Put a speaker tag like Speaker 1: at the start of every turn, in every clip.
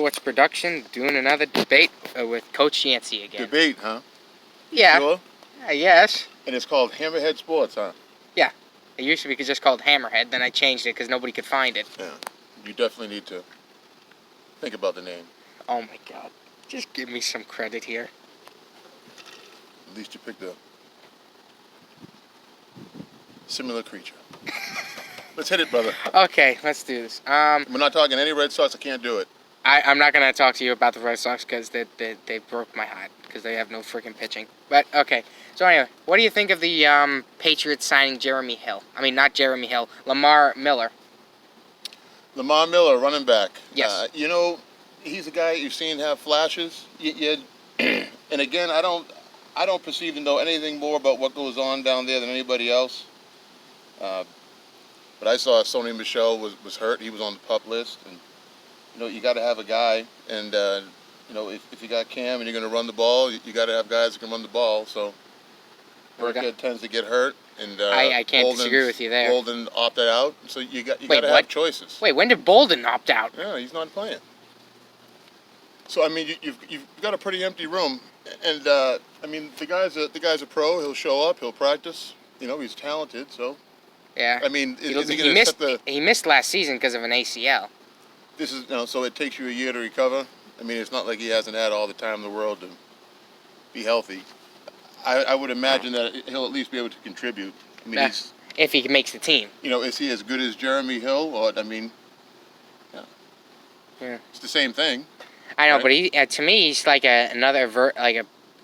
Speaker 1: Sports Production, doing another debate with Coach Yance again.
Speaker 2: Debate, huh?
Speaker 1: Yeah.
Speaker 2: Sure?
Speaker 1: Yes.
Speaker 2: And it's called Hammerhead Sports, huh?
Speaker 1: Yeah. It used to be just called Hammerhead, then I changed it because nobody could find it.
Speaker 2: Yeah. You definitely need to think about the name.
Speaker 1: Oh my God. Just give me some credit here.
Speaker 2: At least you picked a similar creature. Let's hit it, brother.
Speaker 1: Okay, let's do this.
Speaker 2: We're not talking any Red Sox. I can't do it.
Speaker 1: I'm not going to talk to you about the Red Sox because they broke my heart because they have no freaking pitching. But, okay. So, anyway, what do you think of the Patriots signing Jeremy Hill? I mean, not Jeremy Hill, Lamar Miller.
Speaker 2: Lamar Miller, running back.
Speaker 1: Yes.
Speaker 2: He's a guy you've seen have flashes. And again, I don't perceive to know anything more about what goes on down there than anybody else. But I saw Sony Michel was hurt. He was on the PUP list. And, you got to have a guy. And, if you got Cam and you're going to run the ball, you got to have guys that can run the ball. So Burkhead tends to get hurt. And
Speaker 1: I can't disagree with you there.
Speaker 2: Bolden opted out. So you got to have choices.
Speaker 1: Wait, when did Bolden opt out?
Speaker 2: Yeah, he's not playing. So, I mean, you've got a pretty empty room. And, the guy's a pro. He'll show up. He'll practice. He's talented, so.
Speaker 1: Yeah.
Speaker 2: I mean, is he going to set the...
Speaker 1: He missed last season because of an ACL.
Speaker 2: This is, so it takes you a year to recover. I mean, it's not like he hasn't had all the time in the world to be healthy. I would imagine that he'll at least be able to contribute. I mean,
Speaker 1: if he makes the team.
Speaker 2: Is he as good as Jeremy Hill? Or,
Speaker 1: yeah.
Speaker 2: It's the same thing.
Speaker 1: I know,
Speaker 2: right?
Speaker 1: But to me, he's like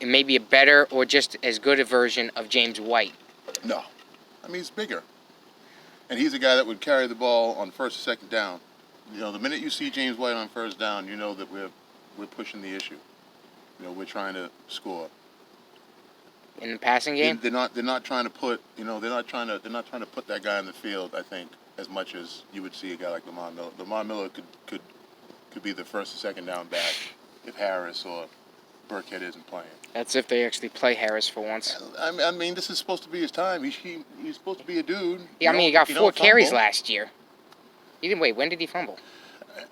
Speaker 1: maybe a better or just as good a version of James White.
Speaker 2: No. I mean, he's bigger. And he's a guy that would carry the ball on first or second down. The minute you see James White on first down, you know that we're pushing the issue. We're trying to score.
Speaker 1: In the passing game?
Speaker 2: They're not trying to put they're not trying to put that guy in the field, I think, as much as you would see a guy like Lamar Miller. Lamar Miller could be the first or second down back if Harris or Burkhead isn't playing. That's
Speaker 1: if they actually play Harris for once.
Speaker 2: I mean, this is supposed to be his time. He's supposed to be a dude.
Speaker 1: Yeah, he got 4 carries last year. He didn't wait. When did he fumble?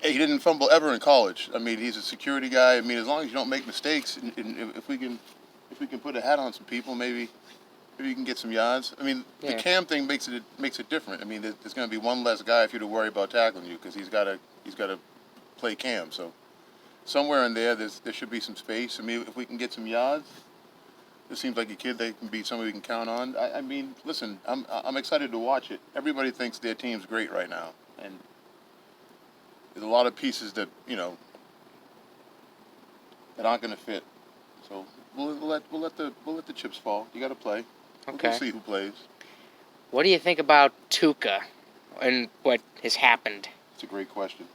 Speaker 2: He didn't fumble ever in college. I mean, he's a security guy. I mean, as long as you don't make mistakes, and if we can put a hat on some people, maybe you can get some yards. I mean, the Cam thing makes it different. I mean, there's going to be one less guy for you to worry about tackling you because he's got to play Cam. So somewhere in there should be some space. I mean, if we can get some yards, this seems like a kid that can be somebody we can count on. I mean, listen, I'm excited to watch it. Everybody thinks their team's great right now, and there's a lot of pieces that that aren't going to fit. So we'll let the chips fall. You got to play.
Speaker 1: Okay.
Speaker 2: We'll see who plays.
Speaker 1: What do you think about Tuca and what has happened?
Speaker 2: It's a great question.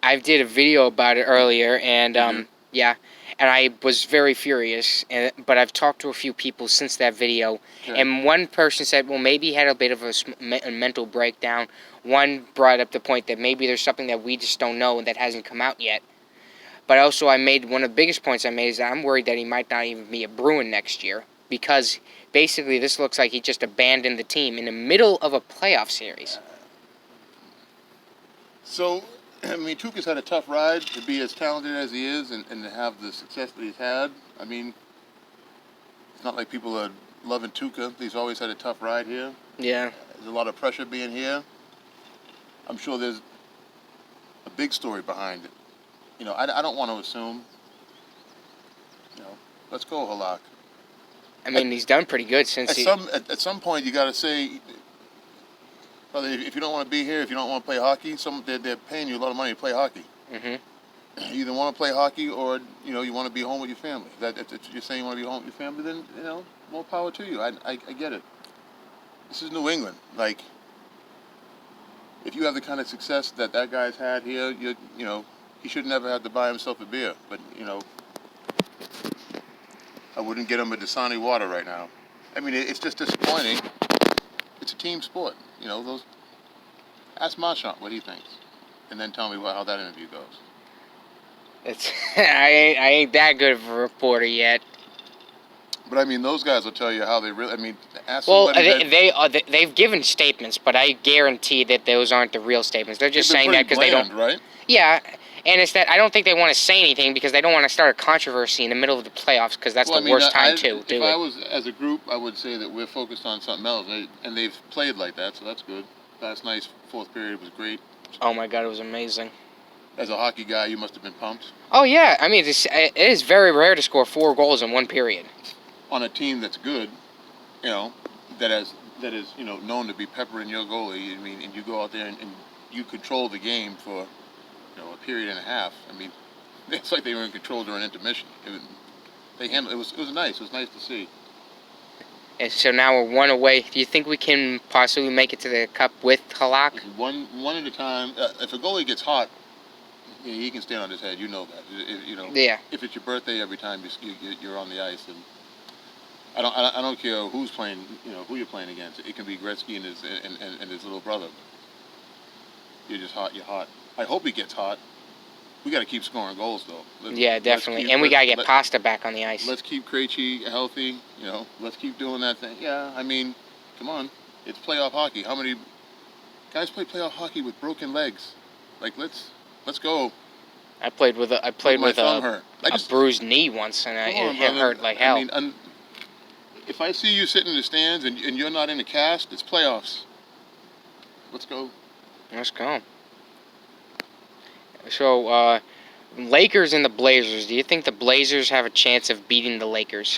Speaker 1: I did a video about it earlier, and and I was very furious. But I've talked to a few people since that video, and one person said, well, maybe he had a bit of a mental breakdown. One brought up the point that maybe there's something that we just don't know and that hasn't come out yet. But also, one of the biggest points I made is that I'm worried that he might not even be a Bruin next year because basically this looks like he just abandoned the team in the middle of a playoff series.
Speaker 2: So, I mean, Tuca's had a tough ride to be as talented as he is and to have the success that he's had. I mean, it's not like people are loving Tuca. He's always had a tough ride here.
Speaker 1: Yeah.
Speaker 2: There's a lot of pressure being here. I'm sure there's a big story behind it. I don't want to assume. Let's go, Halak.
Speaker 1: I mean, he's done pretty good since
Speaker 2: at some point, you got to say, brother, if you don't want to be here, if you don't want to play hockey, they're paying you a lot of money to play hockey. Mm-hmm. You either want to play hockey or you want to be home with your family. If you're saying you want to be home with your family, then more power to you. I get it. This is New England. Like, if you have the kind of success that guy's had here, he should never have to buy himself a beer. But I wouldn't get him a Dasani water right now. I mean, it's just disappointing. It's a team sport. Ask Marchant what he thinks, and then tell me how that interview goes.
Speaker 1: I ain't that good of a reporter yet.
Speaker 2: But I mean, those guys will tell you how they really. I mean, ask.
Speaker 1: Well, they've given statements, but I guarantee that those aren't the real statements. They're just saying that because they don't.
Speaker 2: Right?
Speaker 1: Yeah, And it's that I don't think they want to say anything because they don't want to start a controversy in the middle of the playoffs because that's the worst time to do it.
Speaker 2: If I was as a group, I would say that we're focused on something else, and they've played like that, so that's good. Last night's fourth period was great.
Speaker 1: Oh my God, it was amazing.
Speaker 2: As a hockey guy, you must have been pumped.
Speaker 1: Oh yeah, I mean it is very rare to score 4 goals in one period.
Speaker 2: On a team that's good, that is known to be peppering your goalie. I mean, and you go out there and you control the game for a period and a half. I mean, it's like they were in control during intermission. It was nice. It was nice to see.
Speaker 1: And so now we're 1 away. Do you think we can possibly make it to the cup with Halak?
Speaker 2: One at a time. If a goalie gets hot, he can stand on his head. You know that.
Speaker 1: Yeah.
Speaker 2: If it's your birthday every time you're on the ice, and I don't care who's playing. Who you're playing against. It can be Gretzky and his little brother. You're just hot. You're hot. I hope he gets hot. We got to keep scoring goals, though.
Speaker 1: Yeah, definitely. And we got to get Pasta back on the ice.
Speaker 2: Let's keep Krejci healthy. Let's keep doing that thing. Yeah, I mean, come on. It's playoff hockey. How many guys play playoff hockey with broken legs? Like, let's go.
Speaker 1: I played with a bruised knee once, and it hurt like hell.
Speaker 2: I mean, if I see you sitting in the stands and you're not in the cast, it's playoffs. Let's go.
Speaker 1: Let's go. So, Lakers and the Blazers. Do you think the Blazers have a chance of beating the Lakers?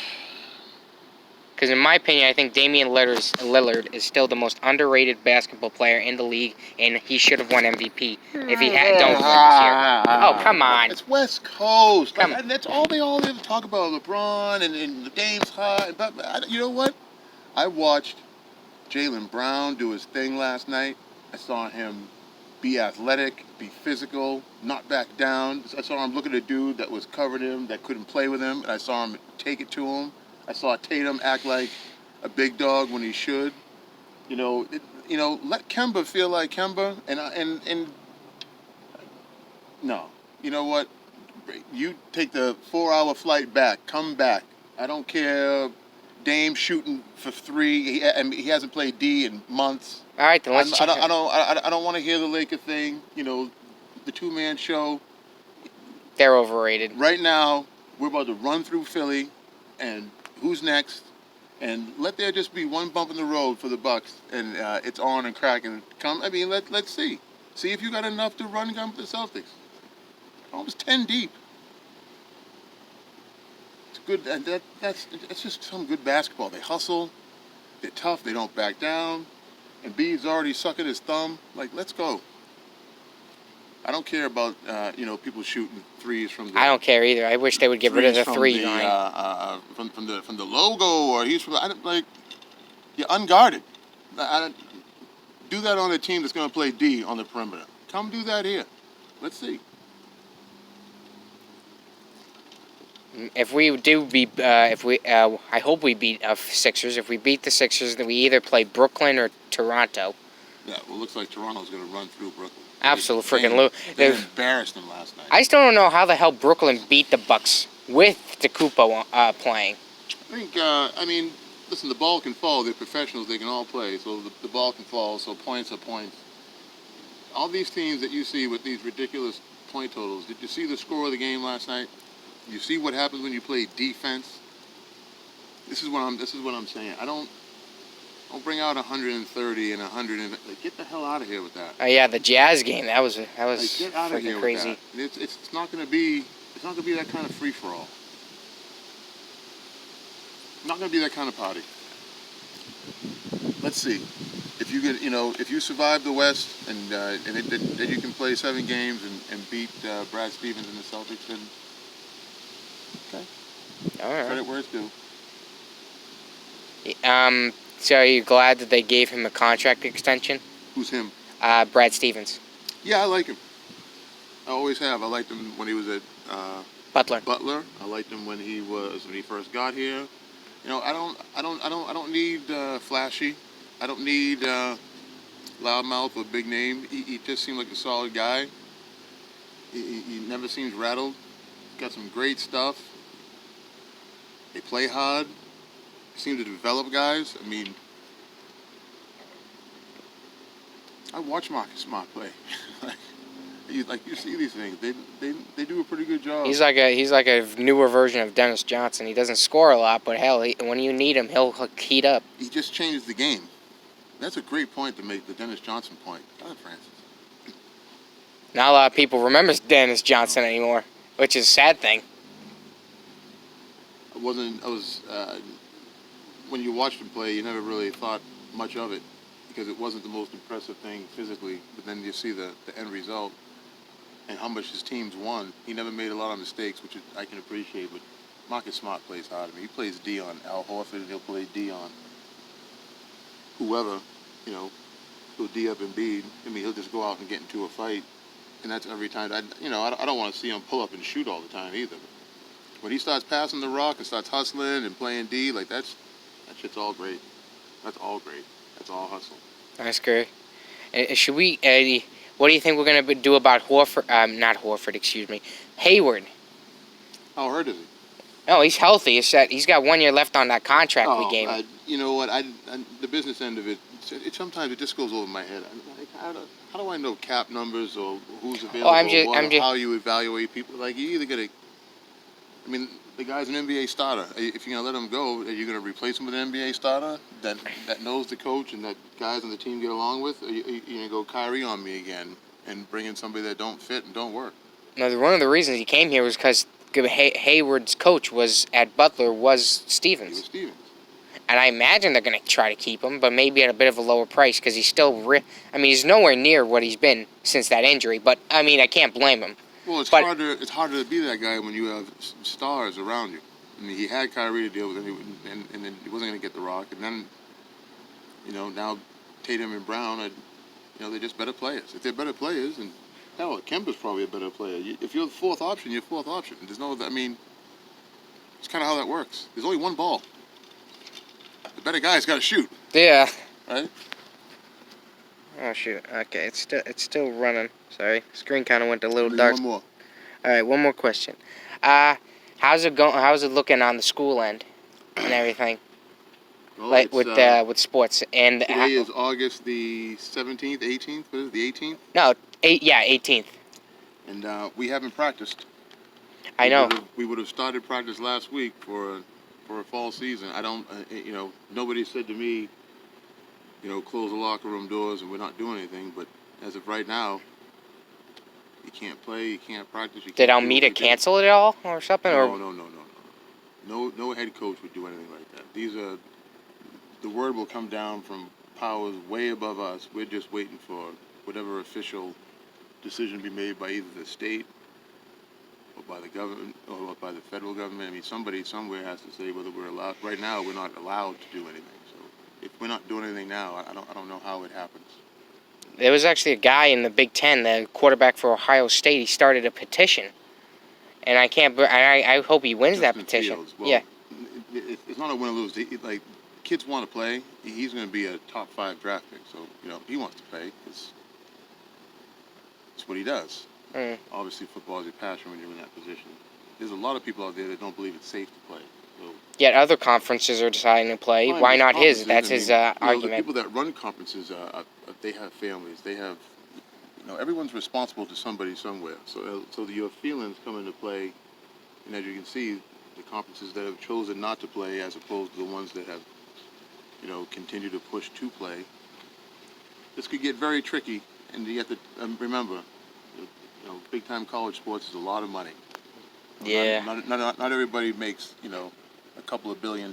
Speaker 1: Because in my opinion, I think Damian Lillard is still the most underrated basketball player in the league, and he should have won MVP if he had don't win this year. Oh, come on.
Speaker 2: It's West Coast. That's all they ever talk about. LeBron and the Dame's hot. But you know what? I watched Jaylen Brown do his thing last night. I saw him be athletic, be physical, not back down. I saw him look at a dude that was covering him, that couldn't play with him, and I saw him take it to him. I saw Tatum act like a big dog when he should. Let Kemba feel like Kemba, and no. You know what? You take the 4-hour flight back. Come back. I don't care. Dame shooting for 3. He hasn't played D in months.
Speaker 1: All right, then let's check.
Speaker 2: I don't want to hear the Laker thing. The two-man show.
Speaker 1: They're overrated.
Speaker 2: Right now, we're about to run through Philly, and who's next? And let there just be one bump in the road for the Bucks, and it's on and cracking. Let's see. See if you got enough to run gun with the Celtics. Almost 10 deep. It's good. That's just some good basketball. They hustle. They're tough. They don't back down. And B's already sucking his thumb. Like, let's go. I don't care about people shooting threes from.
Speaker 1: I don't care either. I wish they would get rid of the 3 line.
Speaker 2: From the logo, or he's from. You're unguarded. Do that on a team that's going to play D on the perimeter. Come do that here. Let's see.
Speaker 1: If we do beat, I hope we beat Sixers. If we beat the Sixers, then we either play Brooklyn or Toronto.
Speaker 2: Yeah, well, it looks like Toronto's going to run through Brooklyn.
Speaker 1: Absolute freaking
Speaker 2: They embarrassed them last night.
Speaker 1: I still don't know how the hell Brooklyn beat the Bucks with DeCupo playing.
Speaker 2: I think, listen, the ball can fall. They're professionals. They can all play. So the ball can fall. So points are points. All these teams that you see with these ridiculous point totals. Did you see the score of the game last night? You see what happens when you play defense. This is what I'm saying. Don't bring out 130 and 100. Get the hell out of here with that.
Speaker 1: Oh yeah, the Jazz game. That was
Speaker 2: get out of here
Speaker 1: crazy.
Speaker 2: With that. It's not going to be that kind of free for all. Not going to be that kind of party. Let's see. If you get, if you survive the West and then you can play 7 games and beat Brad Stevens and the Celtics, then okay.
Speaker 1: All right.
Speaker 2: Credit where it's due.
Speaker 1: So are you glad that they gave him a contract extension?
Speaker 2: Who's him?
Speaker 1: Brad Stevens.
Speaker 2: Yeah, I like him. I always have. I liked him when he was at
Speaker 1: Butler.
Speaker 2: I liked him when he first got here. I don't need flashy. I don't need loudmouth or big name. He just seemed like a solid guy. He never seems rattled. Got some great stuff. They play hard. Seem to develop guys. I watch Marcus Smart play. you see these things. They do a pretty good job.
Speaker 1: He's like a newer version of Dennis Johnson. He doesn't score a lot, but hell, when you need him, he'll heat up.
Speaker 2: He just changes the game. That's a great point to make, the Dennis Johnson point. God, Francis.
Speaker 1: Not a lot of people remember Dennis Johnson anymore, which is a sad thing.
Speaker 2: When you watched him play, you never really thought much of it because it wasn't the most impressive thing physically. But then you see the end result and how much his teams won. He never made a lot of mistakes, which I can appreciate. But Marcus Smart plays hard. I mean, he plays D on Al Horford, and he'll play D on whoever. He'll D up Embiid. I mean, he'll just go out and get into a fight, and that's every time. I don't want to see him pull up and shoot all the time either. When he starts passing the rock and starts hustling and playing D, like that shit's all great. That's all great. That's all hustle.
Speaker 1: That's great. Should we? What do you think we're gonna do about Horford? Not Horford. Excuse me, Hayward.
Speaker 2: How hurt is he?
Speaker 1: No, he's healthy. It's that he's got 1 year left on that contract we gave him.
Speaker 2: You know what? The business end of it. Sometimes it just goes over my head. How do I know cap numbers or who's available? How you evaluate people? Like, you either gotta. I mean, the guy's an NBA starter. If you're going to let him go, are you going to replace him with an NBA starter that knows the coach and that guys on the team get along with? Or are you going to go Kyrie on me again and bring in somebody that don't fit and don't work?
Speaker 1: No, one of the reasons he came here was because Hayward's coach at Butler was Stevens.
Speaker 2: He was Stevens.
Speaker 1: And I imagine they're going to try to keep him, but maybe at a bit of a lower price because he's still... he's nowhere near what he's been since that injury. But, I can't blame him.
Speaker 2: Well, it's harder to be that guy when you have stars around you. I mean, he had Kyrie to deal with, and then he wasn't going to get the rock. And then, now Tatum and Brown, they're just better players. If they're better players, and hell, Kemba's probably a better player. If you're the fourth option, you're fourth option. There's no, it's kind of how that works. There's only one ball. The better guy's got to shoot.
Speaker 1: Yeah.
Speaker 2: Right?
Speaker 1: Oh shoot! Okay, it's still running. Sorry, screen kind of went a little dark.
Speaker 2: One more.
Speaker 1: All right, one more question. How's it going? How's it looking on the school end and everything?
Speaker 2: Well,
Speaker 1: like with sports and.
Speaker 2: Today is August the 17th, 18th. What is it, the 18th?
Speaker 1: No, 18th.
Speaker 2: And we haven't practiced.
Speaker 1: I know.
Speaker 2: We would have started practice last week for a fall season. I don't. Nobody said to me, close the locker room doors and we're not doing anything. But as of right now, you can't play, you can't practice. Did
Speaker 1: Almeida cancel it all or something?
Speaker 2: No head coach would do anything like that. The word will come down from powers way above us. We're just waiting for whatever official decision be made by either the state or by the government or by the federal government. I mean, somebody somewhere has to say whether we're allowed. Right now, we're not allowed to do anything. If we're not doing anything now, I don't know how it happens.
Speaker 1: There was actually a guy in the Big Ten, the quarterback for Ohio State. He started a petition, and I hope he wins that petition.
Speaker 2: Fields. Well,
Speaker 1: yeah,
Speaker 2: it's not a win or lose. Like, kids want to play. He's going to be a top 5 draft pick, so he wants to play because it's what he does.
Speaker 1: Mm.
Speaker 2: Obviously, football is your passion when you're in that position. There's a lot of people out there that don't believe it's safe to play. So,
Speaker 1: yet other conferences are deciding to play. Why not his? That's his argument.
Speaker 2: The people that run conferences, they have families. They have, everyone's responsible to somebody somewhere. So your feelings come into play, and as you can see, the conferences that have chosen not to play, as opposed to the ones that have, continued to push to play. This could get very tricky, and you have to remember, big time college sports is a lot of money.
Speaker 1: Yeah.
Speaker 2: Not everybody makes, a couple of $1 billion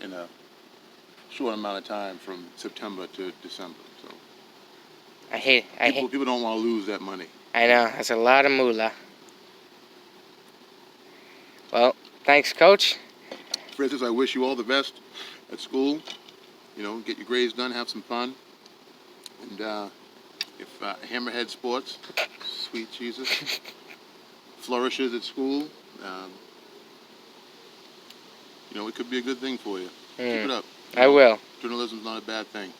Speaker 2: in a short amount of time from September to December. So people don't want to lose that money.
Speaker 1: I know. That's a lot of moolah. Well, thanks, Coach.
Speaker 2: Francis, I wish you all the best at school. Get your grades done, have some fun. And if Hammerhead Sports, sweet Jesus, flourishes at school, it could be a good thing for you. Keep it up.
Speaker 1: I will.
Speaker 2: Journalism's not a bad thing,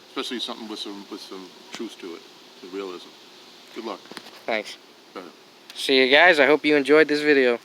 Speaker 2: especially something with some truth to it, some realism. Good luck.
Speaker 1: Thanks.
Speaker 2: Go ahead.
Speaker 1: See you guys. I hope you enjoyed this video.